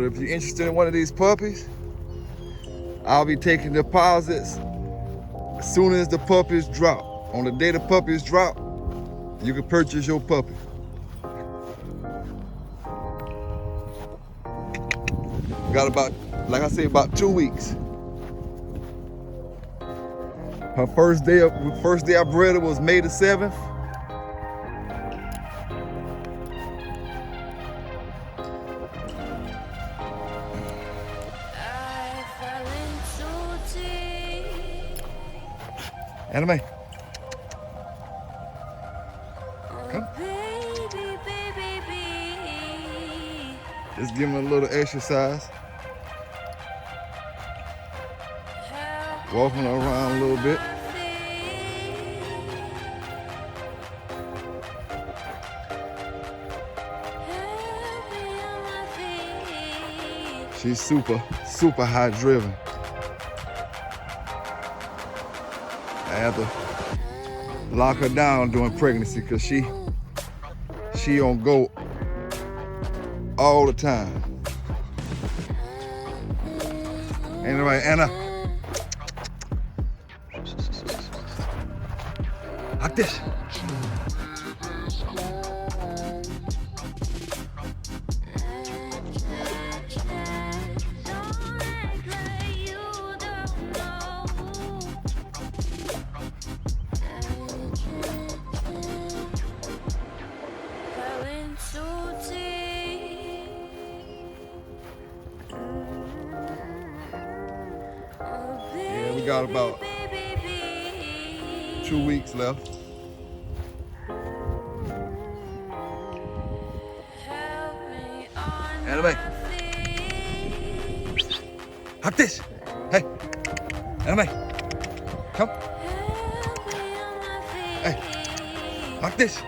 if you're interested in one of these puppies, I'll be taking deposits as soon as the puppies drop. On the day the puppies drop, you can purchase your puppy. Got about, like I said, about 2 weeks. Her first day I bred her was May the 7th. Anime. Come. Just give him a little exercise. Walking around a little bit. She's super high driven. I have to lock her down during pregnancy because she on go all the time. Anyway, Anna. Like this. Yeah, we got about 2 weeks left. Anime. Like this. Hey. Anime. Come. Hey. Like this.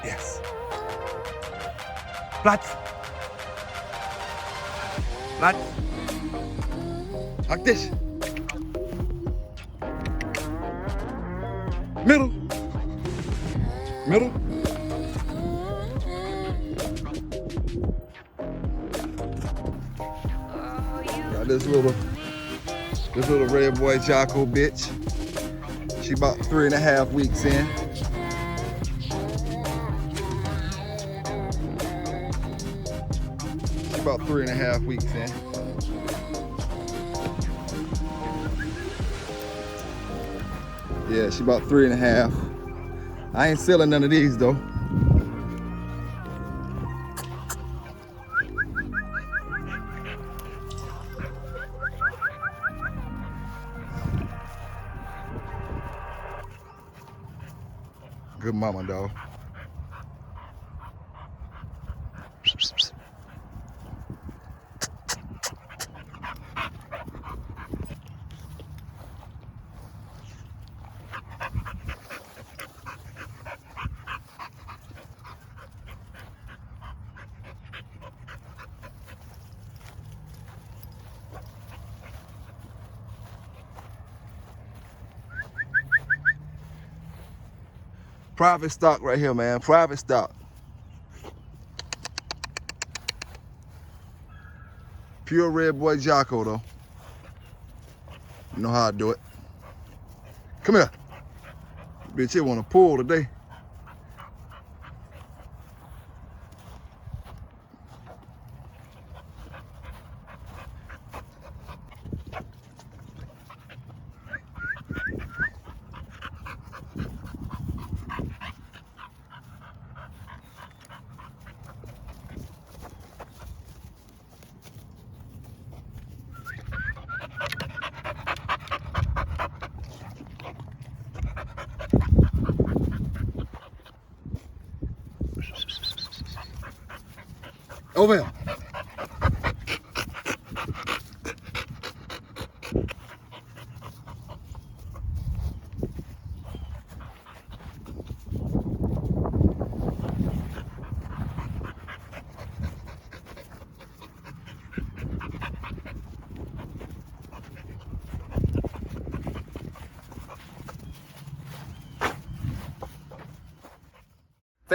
Yes. Flat. Flat. Like this. Middle. Middle. Got this little red boy Jocko bitch. She about 3.5 weeks in. She about 3.5 weeks in. Yeah, she about 3.5. I ain't selling none of these though. Good mama, dog. Private stock right here, man. Private stock. Pure red boy Jocko, though. You know how I do it. Come here. Bitch, he want to pull today. Over here.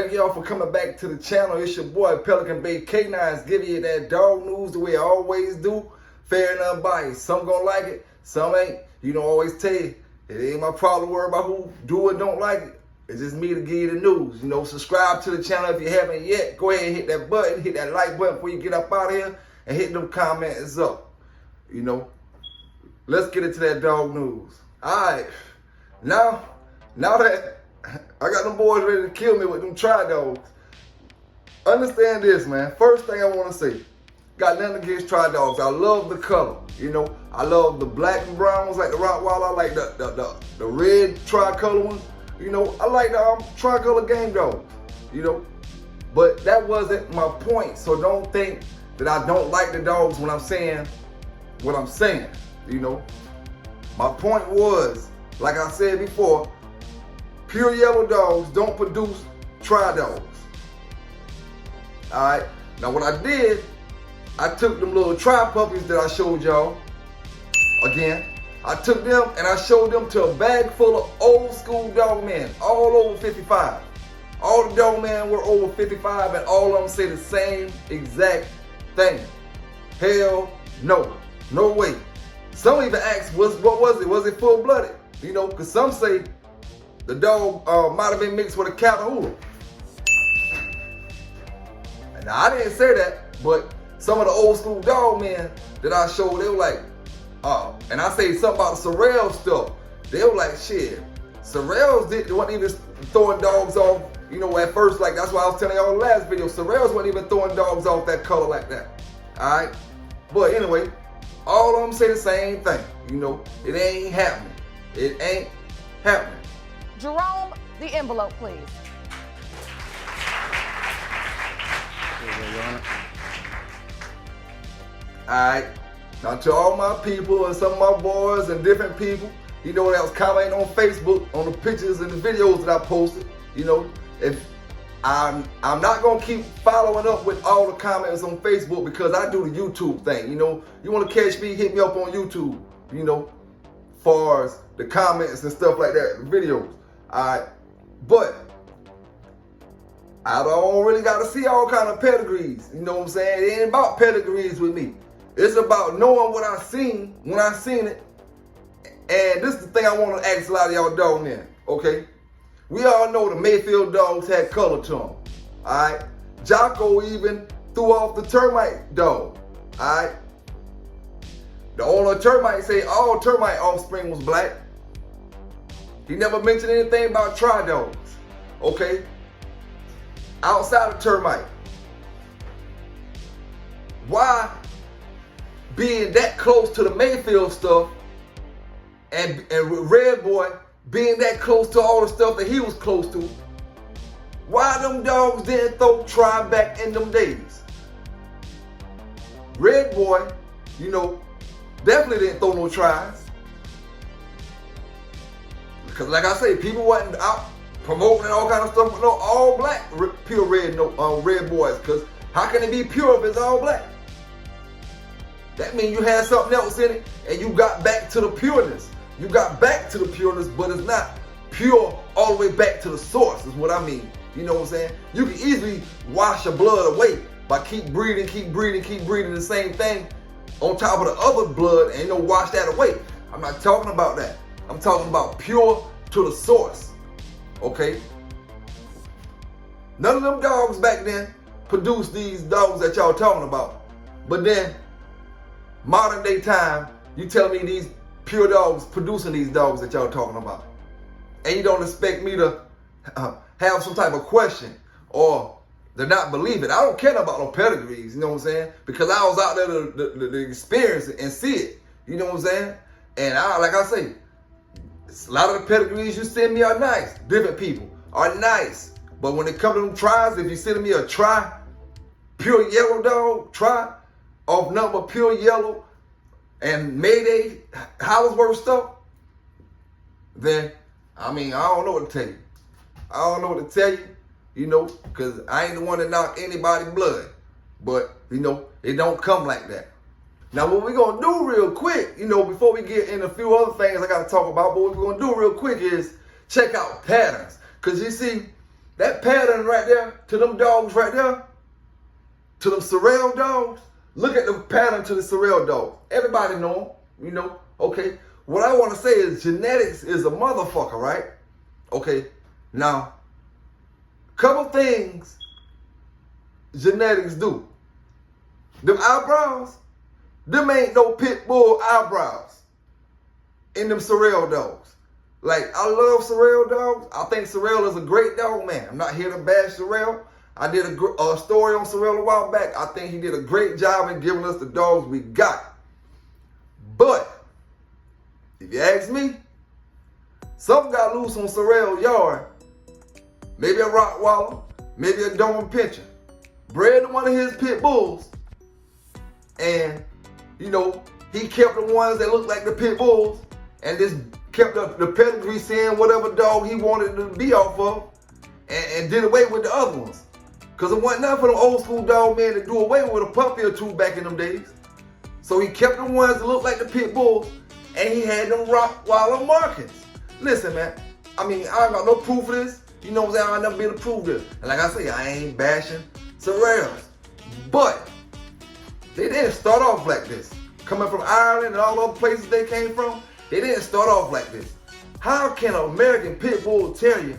Thank y'all for coming back to the channel. It's your boy Pelican Bay Kennels, giving you that dog news the way I always do. Fair and unbiased. Some gonna like it, some ain't. You know, always tell you, it ain't my problem to worry about who do or don't like it. It's just me to give you the news. You know, subscribe to the channel if you haven't yet. Go ahead and hit that button, hit that like button before you get up out of here, and hit them comments up. You know, let's get into that dog news. All right, now that I got them boys ready to kill me with them tri-dogs, understand this, man. First thing I want to say, got nothing against tri-dogs. I love the color. You know, I love the black and brown ones like the Rottweiler. I like the red tri-color ones. You know, I like the tri-color game dogs. You know, but that wasn't my point. So don't think that I don't like the dogs when I'm saying what I'm saying. You know, my point was, like I said before, pure yellow dogs don't produce tri-dogs. All right. Now what I did, I took them little tri-puppies that I showed y'all. Again, I took them and I showed them to a bag full of old school dog men, all over 55. All the dog men were over 55 and all of them say the same exact thing. Hell no. No way. Some even asked, what was it? Was it full-blooded? You know, because some say the dog might have been mixed with a Catahoula. And I didn't say that, but some of the old school dog men that I showed, they were like, and I say something about the Sorrel stuff. They were like, shit, Sorrels wasn't even throwing dogs off, you know, at first, like that's why I was telling y'all in the last video, Sorrels wasn't even throwing dogs off that color like that. All right? But anyway, all of them say the same thing. You know, it ain't happening. It ain't happening. Jerome, the envelope, please. Alright, now to all my people and some of my boys and different people, you know, that was commenting on Facebook on the pictures and the videos that I posted. You know, if I'm not gonna keep following up with all the comments on Facebook because I do the YouTube thing. You know, you want to catch me, hit me up on YouTube. You know, far as the comments and stuff like that, videos. Alright, but I don't really got to see all kind of pedigrees. You know what I'm saying? It ain't about pedigrees with me. It's about knowing what I seen when I seen it. And this is the thing I want to ask a lot of y'all dog men, okay? We all know the Mayfield dogs had color to them, all right? Jocko even threw off the termite dog, all right? The owner of termite say all termite offspring was black. He never mentioned anything about tri-dogs, okay? Outside of termite. Why being that close to the Mayfield stuff and Red Boy being that close to all the stuff that he was close to, why them dogs didn't throw tri back in them days? Red Boy, you know, definitely didn't throw no tries. Because like I say, people wasn't out promoting and all kind of stuff with no all black pure red red boys. Because how can it be pure if it's all black? That means you had something else in it and you got back to the pureness. You got back to the pureness, but it's not pure all the way back to the source is what I mean. You know what I'm saying? You can easily wash your blood away by keep breeding the same thing on top of the other blood and, you know, wash that away. I'm not talking about that. I'm talking about pure to the source, okay? None of them dogs back then produced these dogs that y'all talking about. But then, modern day time, you tell me these pure dogs producing these dogs that y'all talking about. And you don't expect me to have some type of question or to not believe it. I don't care about no pedigrees, you know what I'm saying? Because I was out there to experience it and see it, you know what I'm saying? And like I say, a lot of the pedigrees you send me are nice. Different people are nice. But when it comes to them tries, if you send me a tri, pure yellow dog, tri, off number pure yellow, and Mayday, Hollisworth stuff, then, I mean, I don't know what to tell you. I don't know what to tell you, you know, because I ain't the one to knock anybody's blood. But, you know, it don't come like that. Now, what we're going to do real quick, you know, before we get in a few other things I got to talk about, but what we're going to do real quick is check out patterns. Because you see, that pattern right there, to them dogs right there, to them Sorrel dogs, look at the pattern to the Sorrel dogs. Everybody know them, okay. What I want to say is genetics is a motherfucker, right? Okay, now, couple things genetics do. Them eyebrows, them ain't no Pitbull eyebrows in them Sorrel dogs. Like, I love Sorrel dogs. I think Sorrel is a great dog, man. I'm not here to bash Sorrel. I did a story on Sorrel a while back. I think he did a great job in giving us the dogs we got. But, if you ask me, something got loose on Sorrel's yard. Maybe a Rottweiler, maybe a Doberman Pinscher. Bred one of his pit bulls. And, he kept the ones that looked like the pit bulls and just kept the pedigree saying whatever dog he wanted to be off of and did away with the other ones. Because it wasn't nothing for them old school dog men to do away with a puppy or two back in them days. So he kept the ones that looked like the pit bulls and he had them Rottweiler markings. Listen, man, I ain't got no proof of this. You know what I'm saying? I'll never be able to prove this. And like I say, I ain't bashing Sorrels. But they didn't start off like this. Coming from Ireland and all other places they came from, they didn't start off like this. How can an American Pit Bull Terrier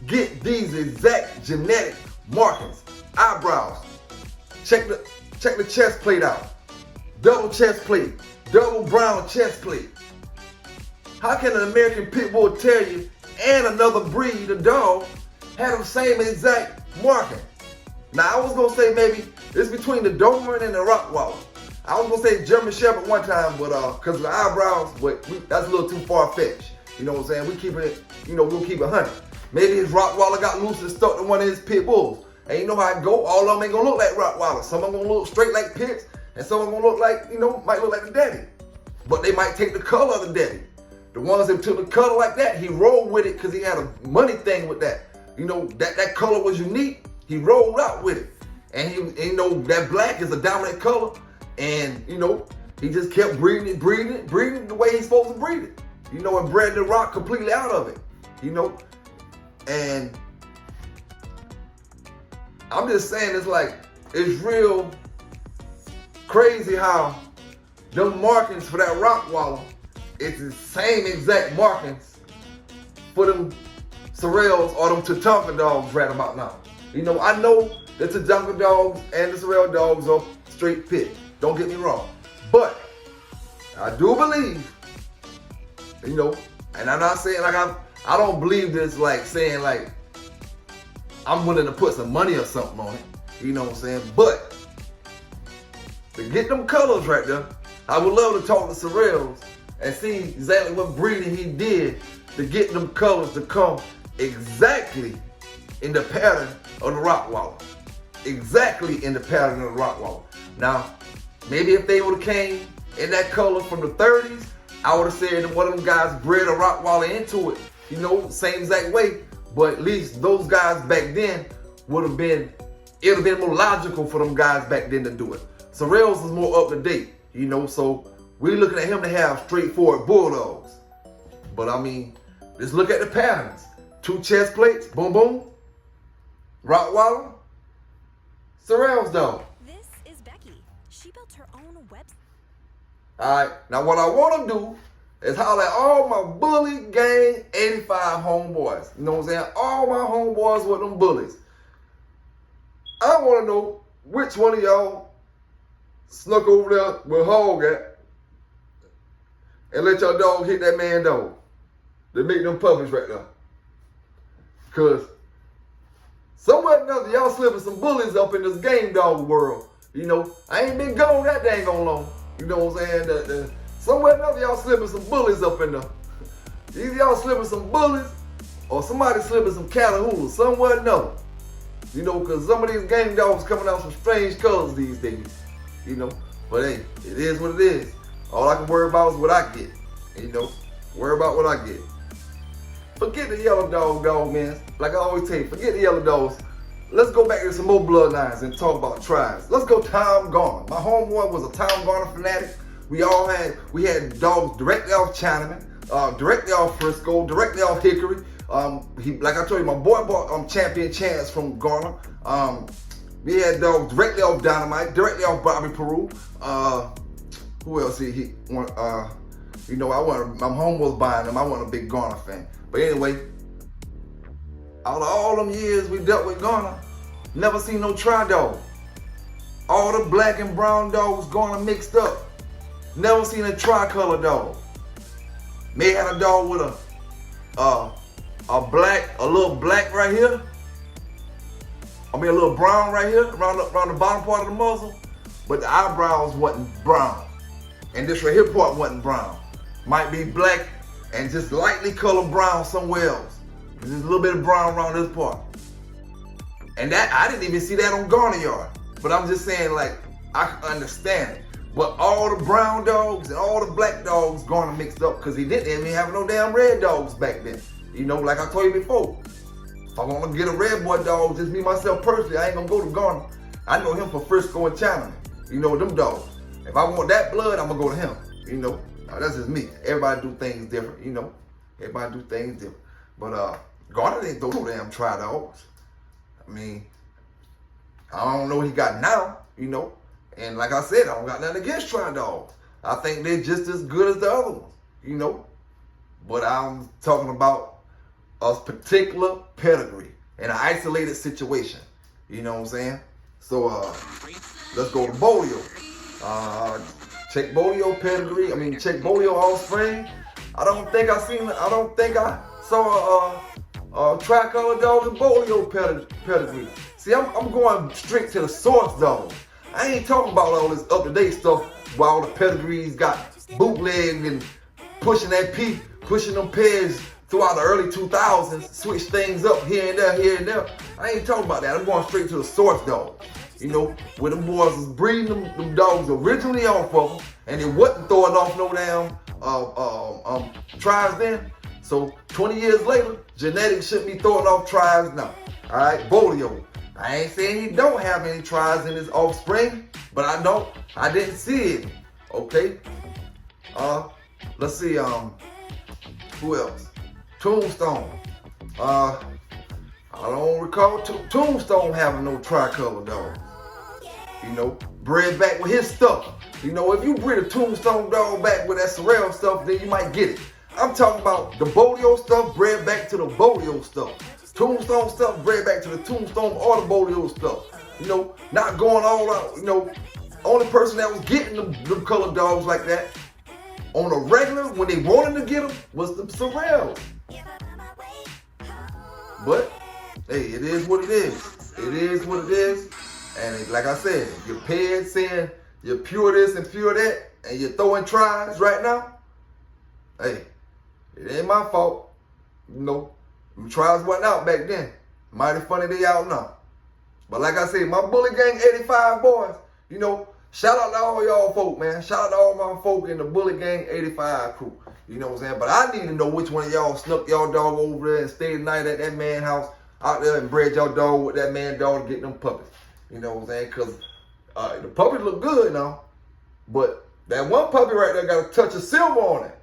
get these exact genetic markings? Eyebrows. Check the chest plate out. Double chest plate. Double brown chest plate. How can an American Pit Bull Terrier and another breed of dog have the same exact marking? Now, I was going to say maybe it's between the Doberman and the Rottweiler. I was going to say German Shepherd one time, but because of the eyebrows, but that's a little too far-fetched. You know what I'm saying? We keep it, we'll keep it 100. Maybe his Rottweiler got loose and stuck to one of his pit bulls. And you know how it go? All of them ain't going to look like Rottweilers. Some of them going to look straight like pits, and some of them going to look like, might look like the daddy. But they might take the color of the daddy. The ones that took the color like that, he rolled with it because he had a money thing with that. That color was unique. He rolled out with it. And that black is a dominant color. And, he just kept breeding it the way he's supposed to breed it. And bred the rock completely out of it. And I'm just saying it's real crazy how them markings for that Rottweiler, it's the same exact markings for them Sorrels or them Tatanka dogs right about now. I know the Tatanka dogs and the Sorrel dogs are straight pit. Don't get me wrong. But I do believe, and I'm not saying I don't believe this saying I'm willing to put some money or something on it. You know what I'm saying? But to get them colors right there, I would love to talk to Sorrels and see exactly what breeding he did to get them colors to come exactly in the pattern of the Rottweiler. Exactly in the pattern of the Rottweiler. Now, maybe if they would have came in that color from the 30s, I would have said that one of them guys bred a Rottweiler into it, same exact way. But at least those guys back then it would have been more logical for them guys back then to do it. Sorrels is more up to date, so we're looking at him to have straightforward bulldogs. But let's look at the patterns. 2 chest plates, boom, boom. Rottweiler, Sorrel's dog. This is Becky. She built her own website. Alright, now what I want to do is holler at all my bully gang 85 homeboys. You know what I'm saying? All my homeboys with them bullies. I want to know which one of y'all snuck over there with Hog at and let your dog hit that man dog. They make them puppies right there. Because somewhere or another, y'all slipping some bullies up in this game dog world. I ain't been gone that dang on long. You know what I'm saying? Somewhere or another, y'all slipping some bullies up in there. Either y'all slipping some bullies or somebody slipping some Catahoula somewhere or another. Because some of these game dogs coming out some strange colors these days. But hey, it is what it is. All I can worry about is what I get. Worry about what I get. Forget the yellow dog, man. Like I always tell you, forget the yellow dogs. Let's go back to some more bloodlines and talk about tribes. Let's go Tom Garner. My homeboy was a Tom Garner fanatic. We had dogs directly off Chinaman, directly off Frisco, directly off Hickory. He, like I told you, my boy bought Champion Chance from Garner. We had dogs directly off Dynamite, directly off Bobby Peru. Who else he want? You know, my home was buying them. I wasn't a big Garner fan. But anyway, out of all them years we dealt with Garner, never seen no tri-dog. All the black and brown dogs Garner mixed up. Never seen a tricolor dog. May had a dog with a little black right here. I mean a little brown right here, around the bottom part of the muzzle. But the eyebrows wasn't brown. And this right here part wasn't brown. Might be black and just lightly colored brown somewhere else. There's just a little bit of brown around this part. And that, I didn't even see that on Garner Yard. But I'm just saying, like, I can understand it. But all the brown dogs and all the black dogs Garner mixed up, because he didn't even have no damn red dogs back then. You know, like I told you before. If I want to get a red boy dog, just me, myself personally, I ain't going to go to Garner. I know him for Frisco and China. You know, them dogs. If I want that blood, I'm going to go to him. You know, now, that's just me. Everybody do things different, you know. Everybody do things different. But Garner didn't throw no damn tri-dogs. I mean, I don't know what he got now, you know. And like I said, I don't got nothing against tri-dogs. I think they're just as good as the other ones, you know. But I'm talking about a particular pedigree in an isolated situation. You know what I'm saying? So let's go to Bolio. Check Bolio pedigree. I mean, check Bolio offspring. I don't think I saw a tricolor dog in Bolio pedigree. See, I'm going straight to the source dog. I ain't talking about all this up-to-date stuff where all the pedigrees got bootlegged and pushing them pairs throughout the early 2000s, switch things up here and there. I ain't talking about that. I'm going straight to the source dog. You know, where them boys was breeding them dogs originally off of them, and they wasn't throwing off no damn tries then. So 20 years later, genetics shouldn't be throwing off tries now. All right, Bolio. I ain't saying he don't have any tries in his offspring, but I didn't see it. Okay. Let's see. Who else? Tombstone. I don't recall Tombstone having no tricolor dog. You know, bred back with his stuff. You know, if you breed a Tombstone dog back with that Sorrel stuff, then you might get it. I'm talking about the Bolio stuff bred back to the Bolio stuff. Tombstone stuff bred back to the Tombstone or the Bolio stuff. You know, not going all out. You know, only person that was getting them colored dogs like that on a regular when they wanted to get them was the Sorrel. But hey, it is what it is. It is what it is. And like I said, your pairs saying you're pure this and pure that, and you're throwing tries right now, hey, it ain't my fault. You know, them tries wasn't out back then. Mighty funny they out now. But like I said, my Bully Gang 85 boys, you know, shout out to all y'all folk, man. Shout out to all my folk in the Bully Gang 85 crew. You know what I'm saying? But I need to know which one of y'all snuck y'all dog over there and stayed the night at that man's house out there and bred y'all dog with that man's dog to get them puppies. You know what I'm saying? Because the puppies look good now. But that one puppy right there got a touch of silver on it.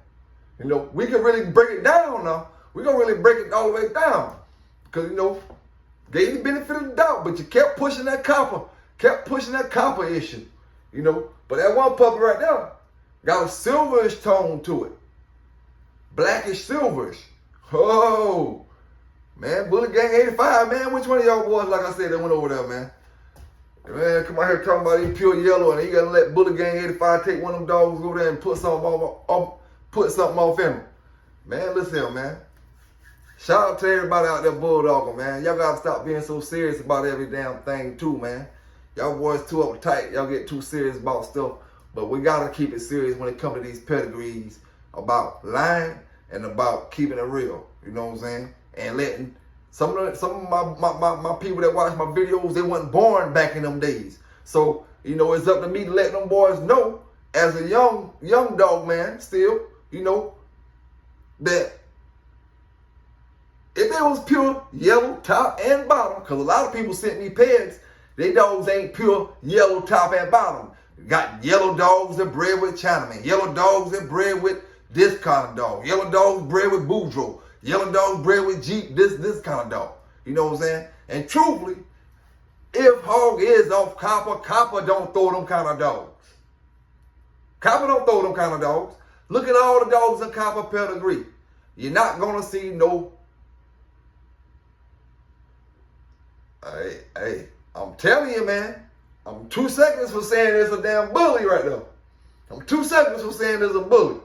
You know, we can really break it down now. We're going to really break it all the way down. Because, you know, gave you the benefit of the doubt, but you kept pushing that copper issue. You know, but that one puppy right there got a silverish tone to it. Blackish silverish. Oh, man, Bully Gang 85, man. Which one of y'all boys, like I said, that went over there, man? Man, come out here talking about he pure yellow, and you gotta let Bully Gang 85 take one of them dogs over there and put something off him. Man, listen here, man. Shout out to everybody out there bulldogging, man. Y'all gotta stop being so serious about every damn thing too, man. Y'all boys too uptight. Y'all get too serious about stuff. But we gotta keep it serious when it comes to these pedigrees about lying and about keeping it real. You know what I'm saying? And letting some of my people that watch my videos, they wasn't born back in them days. So, you know, it's up to me to let them boys know as a young dog man still, you know, that if it was pure yellow top and bottom, because a lot of people sent me pairs, they dogs ain't pure yellow top and bottom. Got yellow dogs that bred with Chinaman, yellow dogs that bred with this kind of dog, yellow dogs bred with Boudreaux, Yellow dog bred with Jeep, this kind of dog. You know what I'm saying? And truthfully, if hog is off copper don't throw them kind of dogs. Copper don't throw them kind of dogs. Look at all the dogs in copper pedigree. You're not gonna see no. Hey, I'm telling you, man. I'm 2 seconds for saying there's a damn bully right there. I'm 2 seconds for saying there's a bully.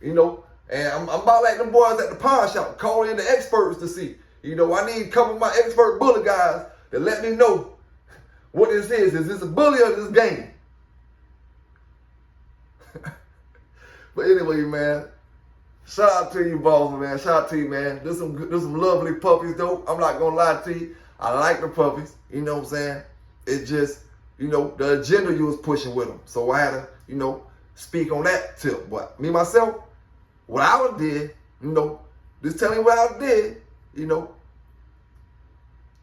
You know, and I'm about like them boys at the pawn shop, calling in the experts to see. You know, I need a couple of my expert bully guys to let me know what this is. Is this a bully or this game? But anyway, man, shout out to you, boss, man. Shout out to you, man. There's some lovely puppies, though. I'm not gonna lie to you. I like the puppies. You know what I'm saying? It just, you know, the agenda you was pushing with them. So I had to, you know, speak on that tip. But me, myself, what I did, you know, just telling you what I did, you know,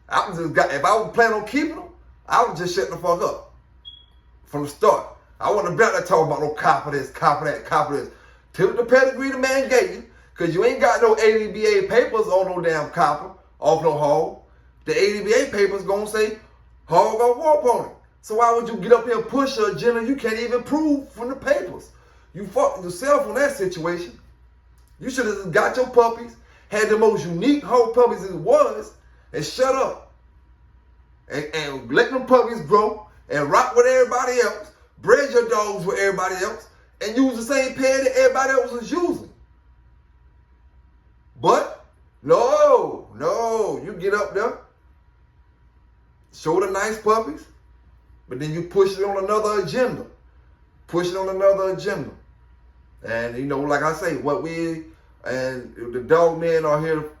if I was planning on keeping them, I was just shutting the fuck up from the start. I wasn't about to talk about no copper this, copper that, copper this. Tip the pedigree the man gave you, because you ain't got no ADBA papers on no damn copper off no hog. The ADBA papers gonna say hog or war pony. So why would you get up here and push an agenda you can't even prove from the papers? You fucked yourself on that situation. You should have got your puppies, had the most unique hog puppies it was, and shut up. And let them puppies grow and rock with everybody else. Bred your dogs with everybody else and use the same pair that everybody else was using. But no, you get up there, show the nice puppies, but then you push it on another agenda. And you know, like I say, what we and the dog men are here,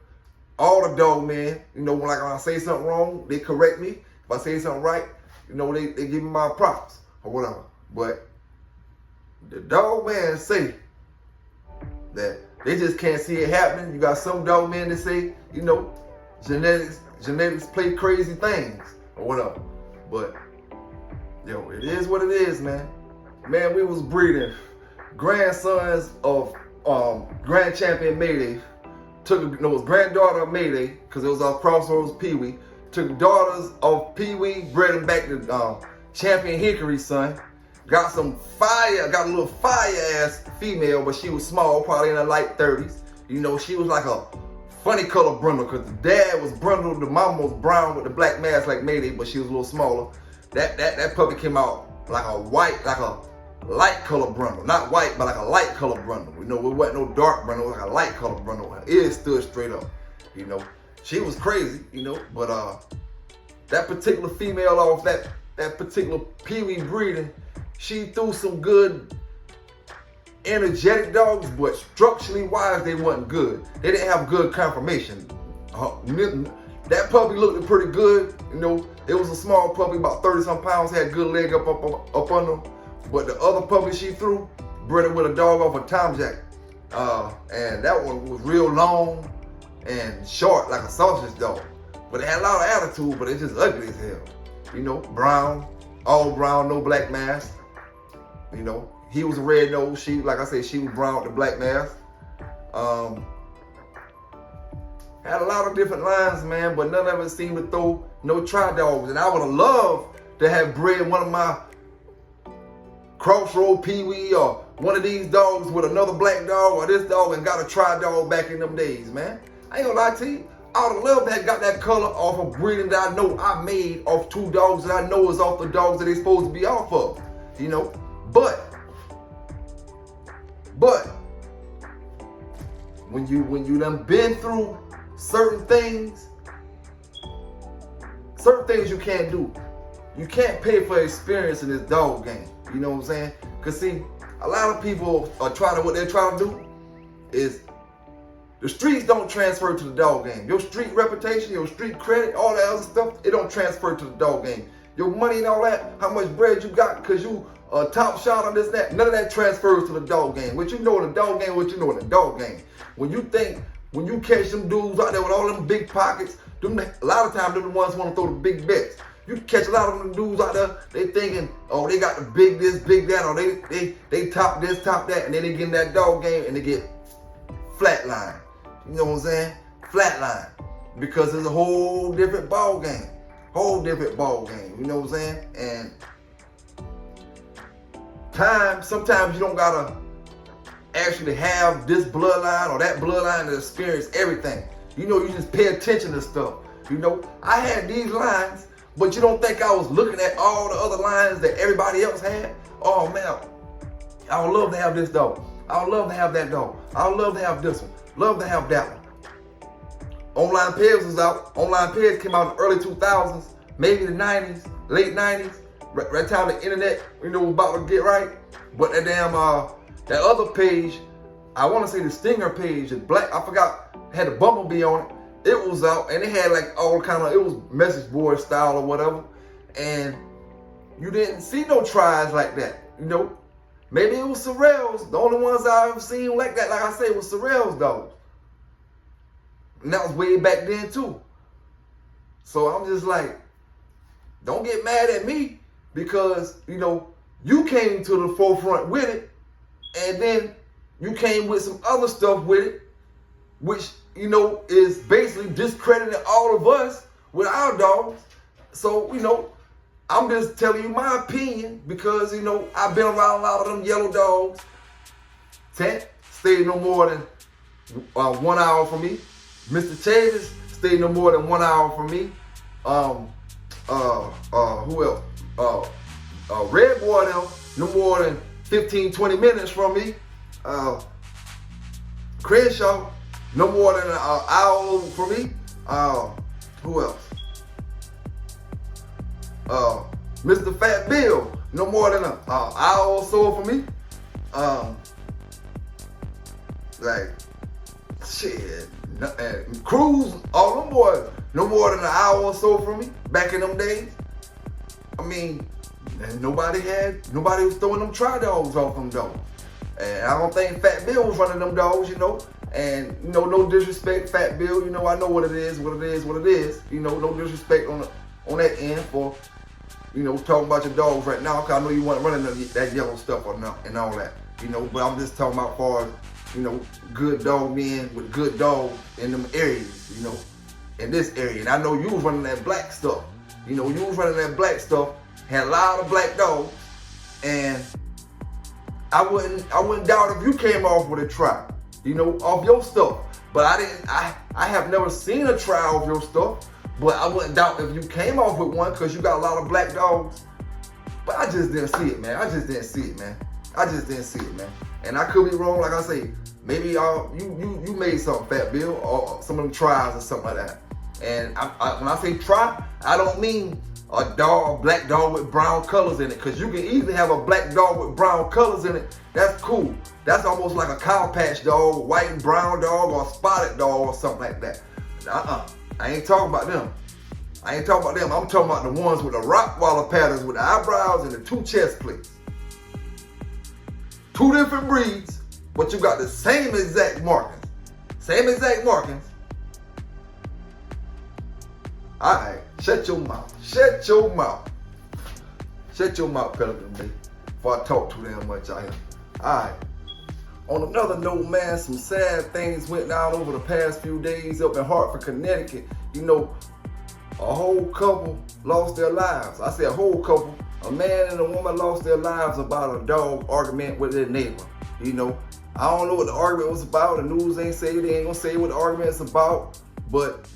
all the dog men, you know, like when I say something wrong, they correct me. If I say something right, you know, they give me my props or whatever. But the dog men say that they just can't see it happening. You got some dog men that say, you know, genetics play crazy things or whatever. But yo, it is what it is, man. Man, we was breeding grandsons of Grand Champion Mayday. It was granddaughter of Mayday, because it was our Crossroads Pee-wee. Took daughters of Pee-wee, bred them back to Champion Hickory, son. Got a little fire-ass female, but she was small, probably in her light 30s. You know, she was like a funny color brindle, because the dad was brindle, the mom was brown with the black mask like Mayday, but she was a little smaller. That puppy came out like a white, like a light color brindle. Not white, but like a light color brindle. You know, it wasn't no dark brindle, it was like a light color brindle. Her ears stood straight up, you know. She was crazy, you know, but that particular female off that particular Pee-wee breeding, she threw some good energetic dogs, but structurally wise, they wasn't good. They didn't have good conformation. That puppy looked pretty good, you know. It was a small puppy, about 30-some pounds, had good leg up on them. But the other puppy she threw, bred it with a dog off a Tom Jack. And that one was real long and short, like a sausage dog. But it had a lot of attitude, but it's just ugly as hell. You know, brown, all brown, no black mask. You know, he was a red nose. She, like I said, she was brown with the black mask. Had a lot of different lines, man, but none of it seemed to throw no tri-dogs. And I would have loved to have bred one of my Crossroad Pee-wee or one of these dogs with another black dog or this dog and got a tri-dog back in them days, man. I ain't gonna lie to you. I would have loved that got that color off of breeding that I know I made off 2 dogs that I know is off the dogs that they supposed to be off of, you know. But when you done been through certain things you can't do. You can't pay for experience in this dog game. You know what I'm saying? Cause see, a lot of people are what they're trying to do is the streets don't transfer to the dog game. Your street reputation, your street credit, all that other stuff, it don't transfer to the dog game. Your money and all that, how much bread you got because you a top shot on this, that, none of that transfers to the dog game. What you know in the dog game, what you know in the dog game. When you catch them dudes out there with all them big pockets, a lot of times they're the ones who want to throw the big bets. You catch a lot of them dudes out there, they thinking, oh, they got the big this, big that, or they top this, top that, and then they get in that dog game and they get flatline. you know what I'm saying, flatline. Because it's a whole different ball game. You know what I'm saying? And sometimes you don't gotta actually have this bloodline or that bloodline to experience everything. You know, you just pay attention to stuff. You know, I had these lines, but you don't think I was looking at all the other lines that everybody else had? Oh man, I would love to have this dog. I would love to have that dog. I would love to have this one. Love to have that one. Online Peds was out. Online Peds came out in the early 2000s, maybe the 90s, late 90s, right time the internet, you know, was about to get right. But that damn, that other page, I want to say the Stinger page, the black, I forgot, had the Bumblebee on it. It was out, and it had like all kind of, it was message board style or whatever. And you didn't see no tries like that, you know. Maybe it was Sorrells. The only ones I ever seen like that, like I say, was Sorrells dogs. And that was way back then too. So I'm just like, don't get mad at me because, you know, you came to the forefront with it, and then you came with some other stuff with it, which, you know, is basically discrediting all of us with our dogs. So, you know, I'm just telling you my opinion because, you know, I've been around a lot of them yellow dogs. Tent stayed no more than 1 hour from me. Mr. Chavis stayed no more than 1 hour from me. Who else? Red Boy no more than 15, 20 minutes from me. Crenshaw, no more than an hour from me. Who else? Mr. Fat Bill, no more than an hour or so from me. Like, shit. And Cruz, all them boys, no more than an hour or so from me back in them days. I mean, nobody was throwing them tri-dogs off them dogs. And I don't think Fat Bill was running them dogs, you know. And, you know, no disrespect, Fat Bill, you know, I know what it is. You know, no disrespect on that end for, you know, talking about your dogs right now, because I know you weren't running that yellow stuff or not, and all that, you know. But I'm just talking about far as, you know, good dog men with good dogs in them areas, you know, in this area. And I know you was running that black stuff. You know, you was running that black stuff, had a lot of black dogs, and I wouldn't doubt if you came off with a try, you know, off your stuff. But I have never seen a try off your stuff, but I wouldn't doubt if you came off with one because you got a lot of black dogs. But I just didn't see it, man. I just didn't see it, man. And I could be wrong, like I say. Maybe you made something, Fat Bill, or some of them tries or something like that. And when I say try, I don't mean a black dog with brown colors in it, because you can easily have a black dog with brown colors in it. That's cool. That's almost like a cow patch dog, white and brown dog, or a spotted dog or something like that. I ain't talking about them. I'm talking about the ones with the Rottweiler patterns with the eyebrows and the 2 chest plates. 2 different breeds, but you got the same exact markings. All right, shut your mouth. Shut your mouth, Pelican Bay, before I talk too damn much out here. All right. On another note, man, some sad things went down over the past few days up in Hartford, Connecticut. You know, a whole couple lost their lives. I say a whole couple. A man and a woman lost their lives about a dog argument with their neighbor. You know, I don't know what the argument was about. The news ain't say, they ain't gonna say what the argument's about. But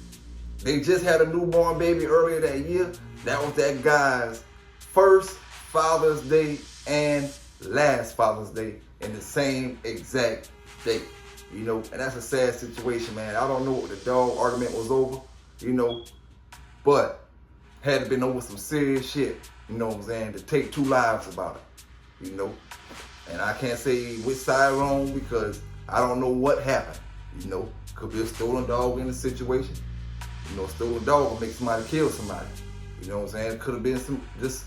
they just had a newborn baby earlier that year. That was that guy's first Father's Day and last Father's Day in the same exact day. You know, and that's a sad situation, man. I don't know what the dog argument was over, you know, but had to been over some serious shit, you know what I'm saying, to take 2 lives about it, you know. And I can't say which side wrong because I don't know what happened, you know. Could be a stolen dog in the situation. You know, a stolen dog will make somebody kill somebody. You know what I'm saying? It could have been some just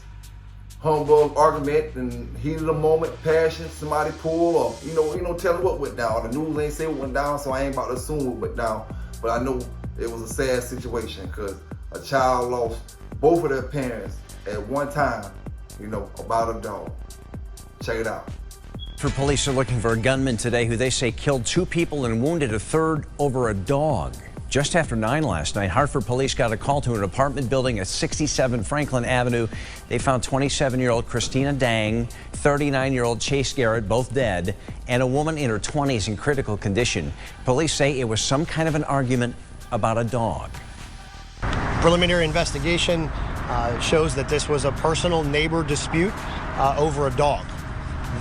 humbug argument and heat of the moment, passion, somebody pull, or you know, telling what went down. The news ain't say what went down, so I ain't about to assume what went down. But I know it was a sad situation because a child lost both of their parents at one time, you know, about a dog. Check it out. For police are looking for a gunman today who they say killed 2 people and wounded a third over a dog. Just after 9 last night, Hartford police got a call to an apartment building at 67 Franklin Avenue. They found 27-year-old Christina Dang, 39-year-old Chase Garrett, both dead, and a woman in her 20s in critical condition. Police say it was some kind of an argument about a dog. Preliminary investigation shows that this was a personal neighbor dispute over a dog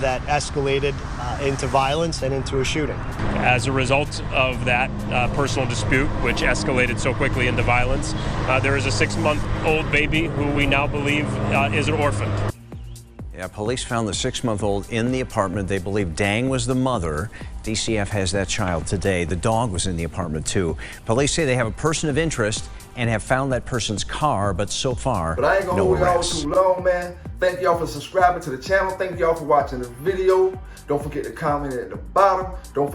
that escalated into violence and into a shooting. As a result of that personal dispute, which escalated so quickly into violence, there is a 6-month-old baby who we now believe is an orphan. Yeah, police found the 6-month-old in the apartment. They believe Dang was the mother. DCF has that child today. The dog was in the apartment, too. Police say they have a person of interest and have found that person's car, but so far, but I ain't gonna no hold y'all arrests. too long, man. Thank y'all for subscribing to the channel. Thank y'all for watching the video. Don't forget to comment at the bottom. Don't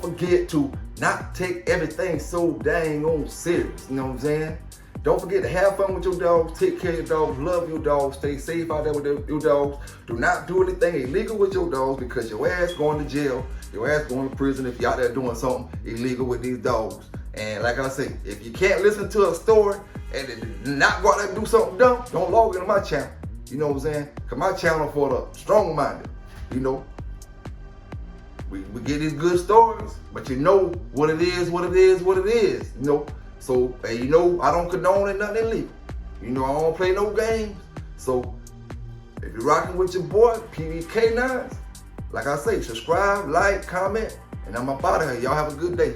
forget to not take everything so dang on serious. You know what I'm saying? Don't forget to have fun with your dogs. Take care of your dogs. Love your dogs. Stay safe out there with your dogs. Do not do anything illegal with your dogs because your ass going to jail. Your ass going to prison if you're out there doing something illegal with these dogs. And like I say, if you can't listen to a story and not go out there and do something dumb, don't log into my channel. You know what I'm saying? Because my channel for the strong-minded. You know, we get these good stories, but you know what it is, you know. So, and you know, I don't condone it, nothing illegal. You know, I don't play no games. So, if you're rocking with your boy, PBK9s, like I say, subscribe, like, comment, and I'm up out of here. Y'all have a good day.